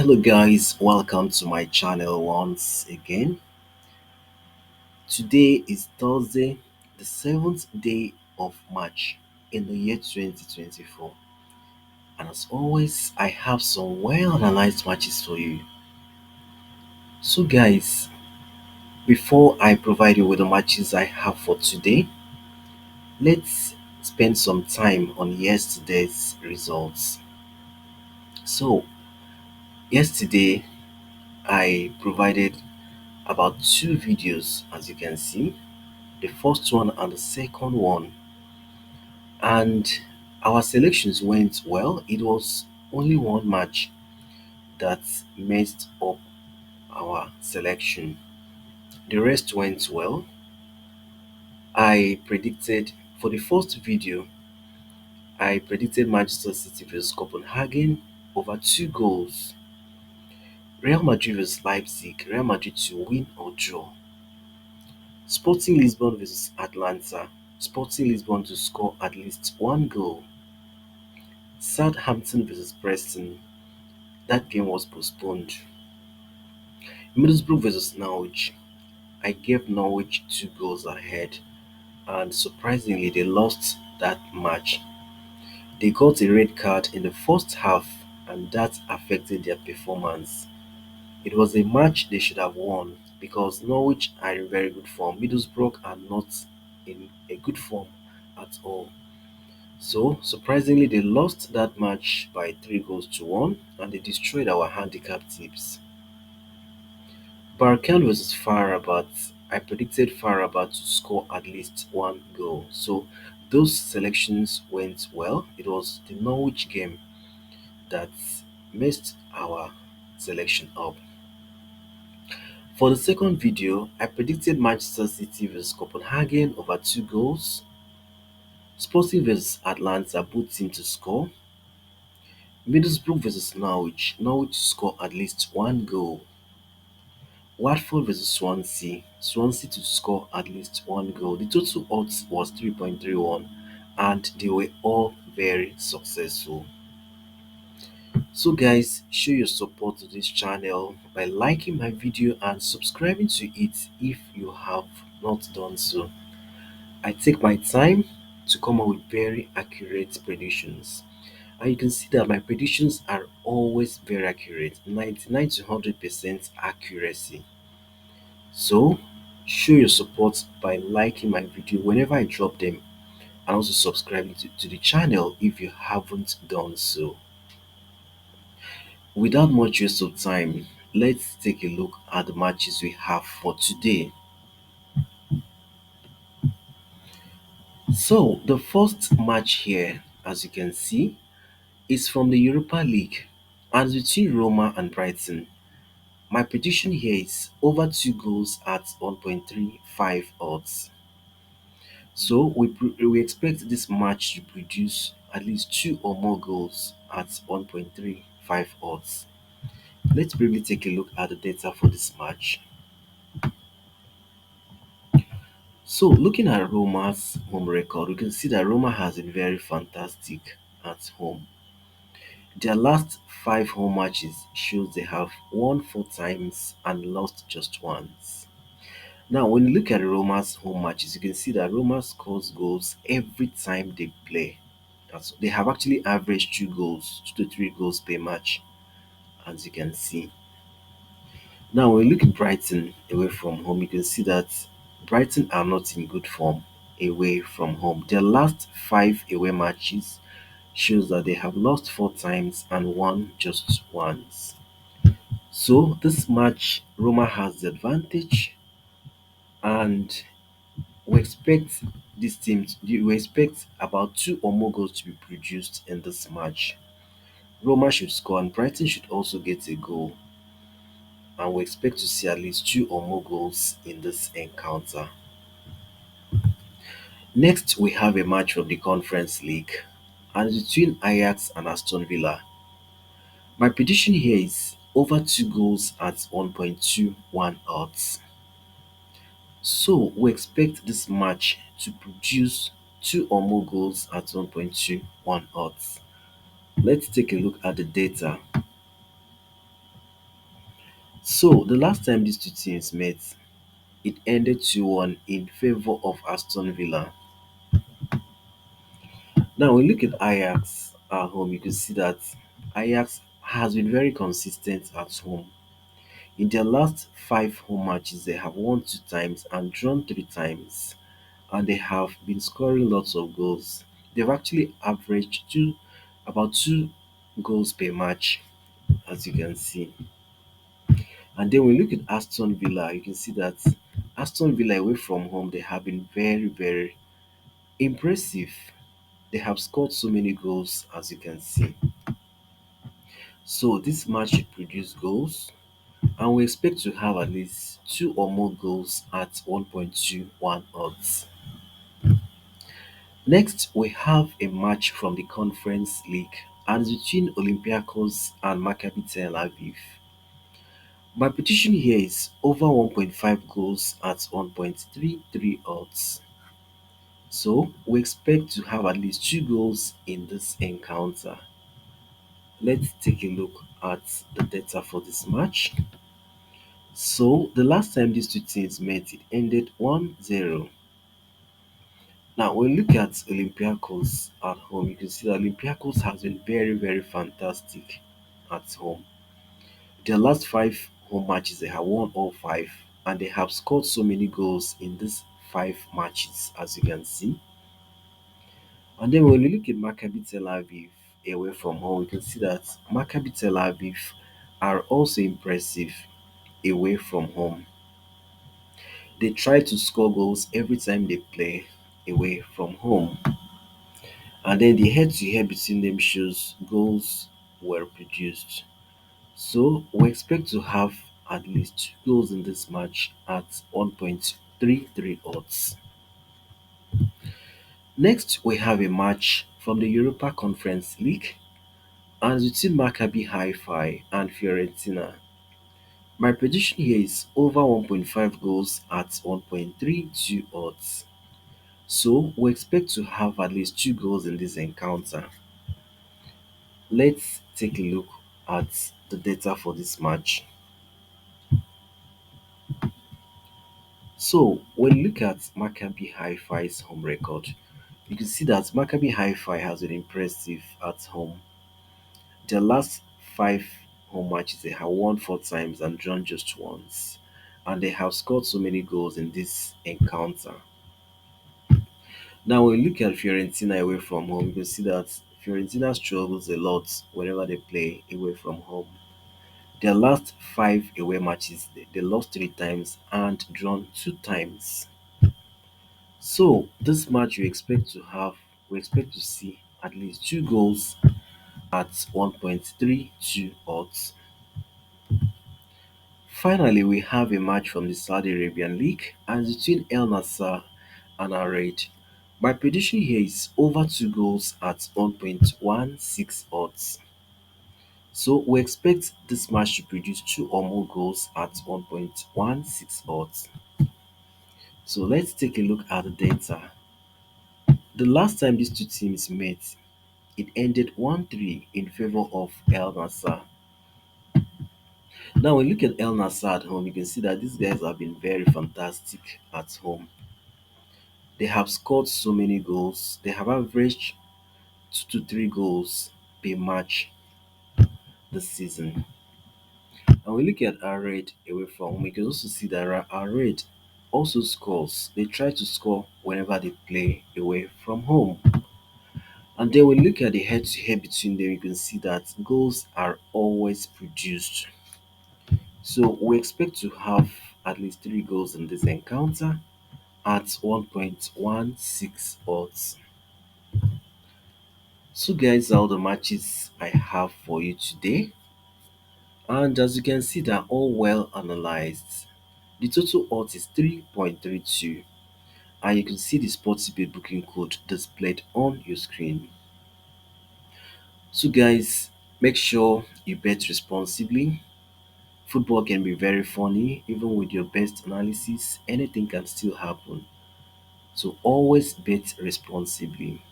Hello guys, welcome to my channel once again. Today is Thursday, the 7th day of March in the year 2024. And as always, I have some well-analyzed matches for you. So guys, before I provide you with the matches I have for today, let's spend some time on yesterday's results. So, yesterday I provided about two videos as you can see, the first one and the second one, and our selections went well. It was only one match that messed up our selection. The rest went well. I predicted for the first video, I predicted Manchester City vs Copenhagen over 2 goals, Real Madrid vs Leipzig, Real Madrid to win or draw, Sporting Lisbon vs Atlanta, Sporting Lisbon to score at least 1 goal, Southampton vs Preston, that game was postponed. Middlesbrough vs Norwich, I gave Norwich 2 goals ahead, and surprisingly they lost that match. They got a red card in the first half and that affected their performance. It was a match they should have won because Norwich are in very good form. Middlesbrough are not in a good form at all. So, surprisingly, they lost that match by 3 goals to 1 and they destroyed our handicap tips. Barkan vs Farabat. I predicted Farabat to score at least 1 goal. So, those selections went well. It was the Norwich game that messed our selection up. For the second video, I predicted Manchester City vs Copenhagen over 2 goals, Sporting vs Atlanta, both teams to score, Middlesbrough vs Norwich, Norwich to score at least 1 goal, Watford vs Swansea, Swansea to score at least 1 goal. The total odds was 3.31 and they were all very successful. So guys, show your support to this channel by liking my video and subscribing to it if you have not done so. I take my time to come up with very accurate predictions. And you can see that my predictions are always very accurate, 99 to 100% accuracy. So show your support by liking my video whenever I drop them and also subscribing to the channel if you haven't done so. Without much waste of time, let's take a look at the matches we have for today. So, the first match here, as you can see, is from the Europa League and it's between Roma and Brighton. My prediction here is over 2 goals at 1.35 odds. So, we expect this match to produce at least 2 or more goals at 1.35 odds. Let's briefly take a look at the data for this match. So, looking at Roma's home record, we can see that Roma has been very fantastic at home. Their last 5 home matches shows they have won 4 times and lost just once. Now, when you look at Roma's home matches, you can see that Roma scores goals every time they play. They have actually averaged 2 goals, 2 to 3 goals per match, as you can see. Now, when we look at Brighton away from home, you can see that Brighton are not in good form away from home. Their last 5 away matches shows that they have lost 4 times and won just once. So this match, Roma has the advantage, and we expect we expect about 2 or more goals to be produced in this match. Roma should score and Brighton should also get a goal, and we expect to see at least 2 or more goals in this encounter. Next, we have a match from the Conference League, and it's between Ajax and Aston Villa. My prediction here is over 2 goals at 1.21 odds. So we expect this match to produce 2 or more goals at 1.21 odds. Let's take a look at the data. So the last time these two teams met, it ended 2-1 in favor of Aston Villa. Now we look at Ajax at home, you can see that Ajax has been very consistent at home. In their last five home matches, they have won two times and drawn three times, and they have been scoring lots of goals. They've actually averaged about two goals per match, as you can see. And then when we look at Aston Villa, you can see that Aston Villa away from home, they have been very, very impressive. They have scored so many goals, as you can see. So this match should produce goals, and we expect to have at least two or more goals at 1.21 odds. Next, we have a match from the Conference League, and it's between Olympiacos and Maccabi Tel Aviv. My prediction here is over 1.5 goals at 1.33 odds. So we expect to have at least two goals in this encounter. Let's take a look at the data for this match. So the last time these two teams met, it ended 1-0. Now, when you look at Olympiacos at home, you can see that Olympiacos has been very, very fantastic at home. Their last five home matches, they have won all five, and they have scored so many goals in these five matches, as you can see. And then when you look at Maccabi Tel Aviv away from home, you can see that Maccabi Tel Aviv are also impressive away from home. They try to score goals every time they play away from home. And then the head to head between them shows goals were produced. So we expect to have at least two goals in this match at 1.33 odds. Next, we have a match from the Europa Conference League and between Maccabi Haifa and Fiorentina. My prediction here is over 1.5 goals at 1.32 odds. So we expect to have at least two goals in this encounter. Let's take a look at the data for this match. So when you look at Maccabi Haifa's home record, you can see that Maccabi Haifa has been impressive at home. Their last five home matches, they have won four times and drawn just once, and they have scored so many goals in this encounter. Now, when you look at Fiorentina away from home, you can see that Fiorentina struggles a lot whenever they play away from home. Their last five away matches, they lost three times and drawn two times. So this match we expect to see at least two goals at 1.32 odds. Finally, we have a match from the Saudi Arabian League and it's between Al-Ahsa and Al-Raed. My prediction here is over two goals at 1.16 odds. So we expect this match to produce two or more goals at 1.16 odds. So let's take a look at the data. The last time these two teams met, it ended 1-3 in favor of El Nassr. Now, when you look at El Nassr at home, you can see that these guys have been very fantastic at home. They have scored so many goals. They have averaged 2 to 3 goals per match this season. And we look at our rate away from home, we can also see that our rate also scores. They try to score whenever they play away from home. And then we look at the head to head between them, you can see that goals are always produced. So we expect to have at least three goals in this encounter at 1.16 odds. So guys, all the matches I have for you today. And as you can see, they're all well analyzed. The total odds is 3.32, and you can see the Sportsbet booking code displayed on your screen. So guys, make sure you bet responsibly. Football can be very funny, even with your best analysis, anything can still happen. So always bet responsibly.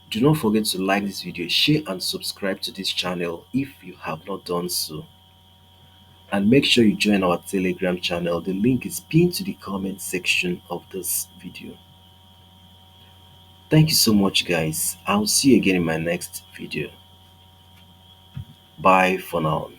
Do not forget to like this video, share and subscribe to this channel if you have not done so. And make sure you join our Telegram channel. The link is pinned to the comment section of this video. Thank you so much, guys. I'll see you again in my next video. Bye for now.